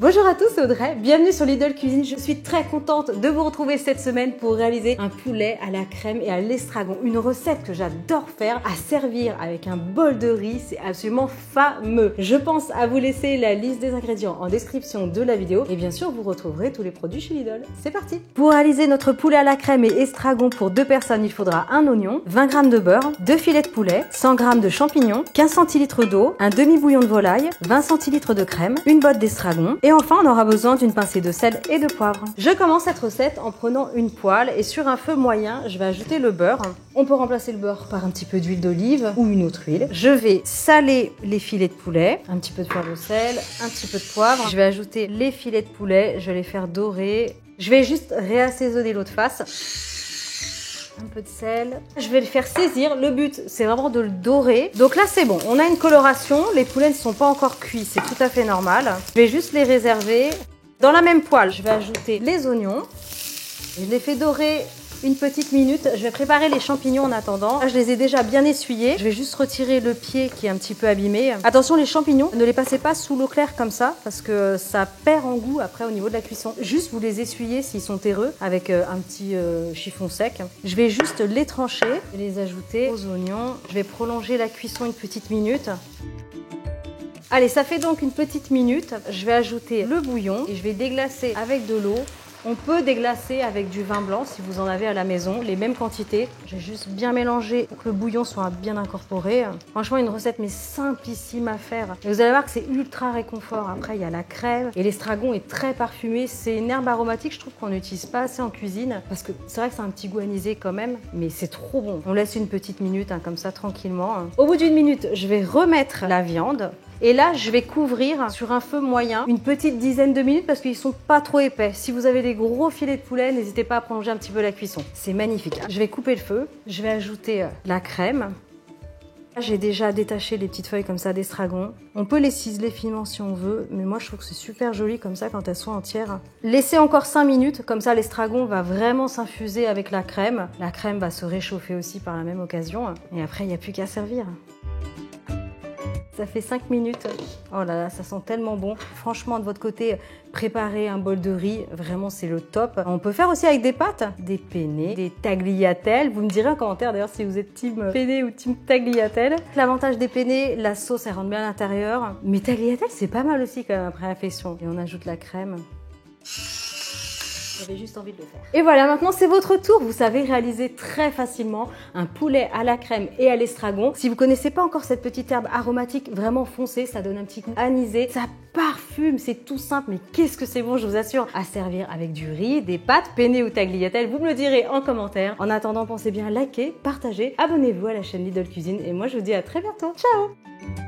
Bonjour à tous, c'est Audrey, bienvenue sur Lidl Cuisine. Je suis très contente de vous retrouver cette semaine pour réaliser un poulet à la crème et à l'estragon. Une recette que j'adore faire, à servir avec un bol de riz, c'est absolument fameux. Je pense à vous laisser la liste des ingrédients en description de la vidéo et bien sûr vous retrouverez tous les produits chez Lidl. C'est parti! Pour réaliser notre poulet à la crème et estragon pour 2 personnes, il faudra un oignon, 20 g de beurre, 2 filets de poulet, 100 g de champignons, 15 centilitres d'eau, un demi-bouillon de volaille, 20 centilitres de crème, une botte d'estragon et enfin on aura besoin d'une pincée de sel et de poivre. Je commence cette recette en prenant une poêle et sur un feu moyen, je vais ajouter le beurre. On peut remplacer le beurre par un petit peu d'huile d'olive ou une autre huile. Je vais saler les filets de poulet, un petit peu de poivre de sel, un petit peu de poivre. Je vais ajouter les filets de poulet, je vais les faire dorer. Je vais juste réassaisonner l'eau de face. Un peu de sel. Je vais le faire saisir. Le but, c'est vraiment de le dorer. Donc là, c'est bon. On a une coloration. Les poulets ne sont pas encore cuits. C'est tout à fait normal. Je vais juste les réserver. Dans la même poêle, je vais ajouter les oignons. Je les fais dorer une petite minute. Je vais préparer les champignons en attendant. Là, je les ai déjà bien essuyés. Je vais juste retirer le pied qui est un petit peu abîmé. Attention, les champignons, ne les passez pas sous l'eau claire comme ça parce que ça perd en goût après au niveau de la cuisson. Juste vous les essuyez s'ils sont terreux avec un petit chiffon sec. Je vais juste les trancher et les ajouter aux oignons. Je vais prolonger la cuisson une petite minute. Allez, ça fait donc une petite minute. Je vais ajouter le bouillon et je vais déglacer avec de l'eau. On peut déglacer avec du vin blanc si vous en avez à la maison, les mêmes quantités. Je vais juste bien mélanger pour que le bouillon soit bien incorporé. Franchement, une recette mais simplissime à faire. Et vous allez voir que c'est ultra réconfort. Après, il y a la crème et l'estragon est très parfumé. C'est une herbe aromatique, je trouve qu'on n'utilise pas assez en cuisine parce que c'est vrai que c'est un petit goût anisé quand même, mais c'est trop bon. On laisse une petite minute comme ça tranquillement. Au bout d'une minute, je vais remettre la viande. Et là, je vais couvrir sur un feu moyen une petite dizaine de minutes parce qu'ils sont pas trop épais. Si vous avez des gros filets de poulet, n'hésitez pas à prolonger un petit peu la cuisson. C'est magnifique. Je vais couper le feu. Je vais ajouter la crème. J'ai déjà détaché les petites feuilles comme ça d'estragon. On peut les ciseler finement si on veut, mais moi je trouve que c'est super joli comme ça quand elles sont entières. Laissez encore 5 minutes, comme ça l'estragon va vraiment s'infuser avec la crème. La crème va se réchauffer aussi par la même occasion. Et après, il n'y a plus qu'à servir. Ça fait 5 minutes. Oh là là, ça sent tellement bon. Franchement, de votre côté, préparez un bol de riz. Vraiment, c'est le top. On peut faire aussi avec des pâtes, des penne, des tagliatelles. Vous me direz en commentaire d'ailleurs si vous êtes team penne ou team tagliatelle. L'avantage des penne, la sauce, elle rentre bien à l'intérieur. Mais tagliatelle, c'est pas mal aussi quand même après la fession. Et on ajoute la crème. J'avais juste envie de le faire. Et voilà, maintenant c'est votre tour. Vous savez réaliser très facilement un poulet à la crème et à l'estragon. Si vous connaissez pas encore cette petite herbe aromatique, vraiment foncez, ça donne un petit goût anisé. Ça parfume, c'est tout simple, mais qu'est-ce que c'est bon, je vous assure. À servir avec du riz, des pâtes, penne ou tagliatelle, vous me le direz en commentaire. En attendant, pensez bien à liker, partager, abonnez-vous à la chaîne Lidl Cuisine et moi je vous dis à très bientôt. Ciao!